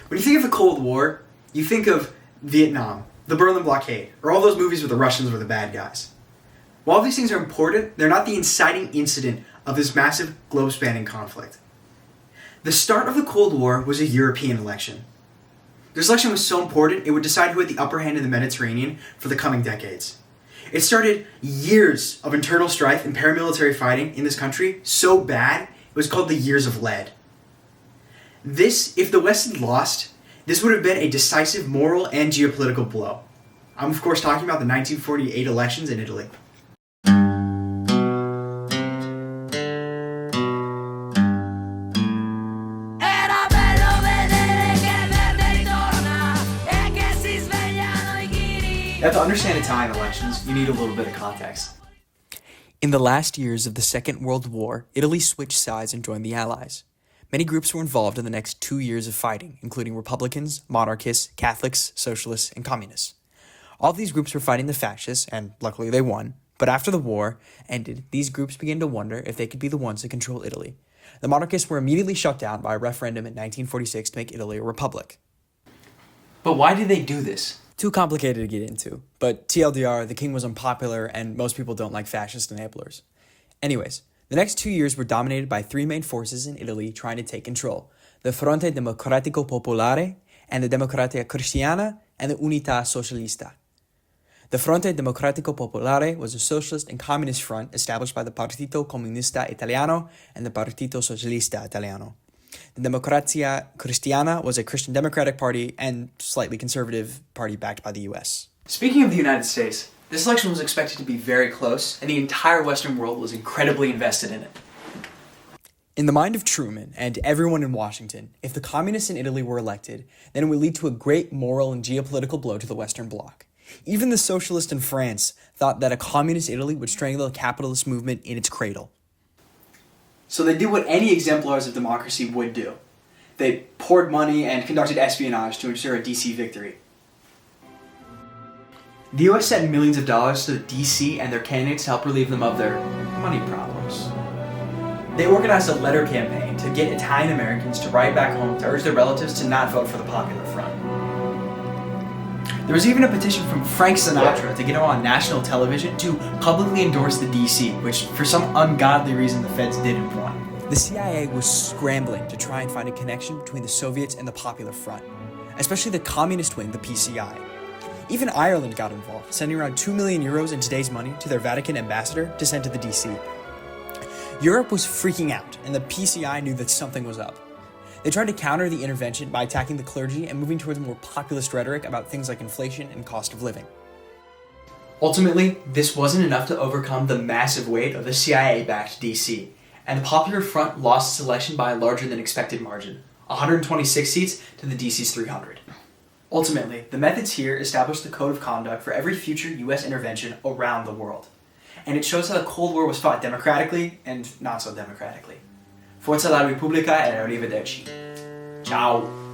When you think of the Cold War, you think of Vietnam, the Berlin blockade, or all those movies where the Russians were the bad guys. While these things are important, they're not the inciting incident of this massive globe-spanning conflict. The start of the Cold War was a European election. This election was so important, it would decide who had the upper hand in the Mediterranean for the coming decades. It started years of internal strife and paramilitary fighting in this country so bad, it was called the Years of Lead. This, if the West had lost, this would have been a decisive moral and geopolitical blow. I'm of course talking about the 1948 elections in Italy. Now, to understand Italian elections, you need a little bit of context. In the last years of the Second World War, Italy switched sides and joined the Allies. Many groups were involved in the next 2 years of fighting, including Republicans, monarchists, Catholics, socialists, and communists. All of these groups were fighting the fascists, and luckily they won. But after the war ended, these groups began to wonder if they could be the ones to control Italy. The monarchists were immediately shut down by a referendum in 1946 to make Italy a republic. But why did they do this? Too complicated to get into, but TLDR, the king was unpopular and most people don't like fascist enablers. Anyways, the next 2 years were dominated by three main forces in Italy trying to take control: the Fronte Democratico Popolare, and the Democrazia Cristiana, and the Unità Socialista. The Fronte Democratico Popolare was a socialist and communist front established by the Partito Comunista Italiano and the Partito Socialista Italiano. The Democrazia Cristiana was a Christian democratic party and slightly conservative party backed by the US. Speaking of the United States, this election was expected to be very close, and the entire Western world was incredibly invested in it. In the mind of Truman and everyone in Washington, if the communists in Italy were elected, then it would lead to a great moral and geopolitical blow to the Western Bloc. Even the socialists in France thought that a communist Italy would strangle the capitalist movement in its cradle. So they did what any exemplars of democracy would do. They poured money and conducted espionage to ensure a DC victory. The US sent millions of dollars to DC and their candidates to help relieve them of their money problems. They organized a letter campaign to get Italian Americans to write back home to urge their relatives to not vote for the Popular Front. There was even a petition from Frank Sinatra to get him on national television to publicly endorse the DC, which for some ungodly reason the feds didn't want. The CIA was scrambling to try and find a connection between the Soviets and the Popular Front, especially the communist wing, the PCI. Even Ireland got involved, sending around 2 million euros in today's money to their Vatican ambassador to send to the DC. Europe was freaking out, and the PCI knew that something was up. They tried to counter the intervention by attacking the clergy and moving towards more populist rhetoric about things like inflation and cost of living. Ultimately, this wasn't enough to overcome the massive weight of the CIA-backed DC, and the Popular Front lost its election by a larger than expected margin, 126 seats to the DC's 300. Ultimately, the methods here established the code of conduct for every future US intervention around the world, and it shows how the Cold War was fought democratically and not so democratically. Forza la Repubblica e arrivederci. Ciao!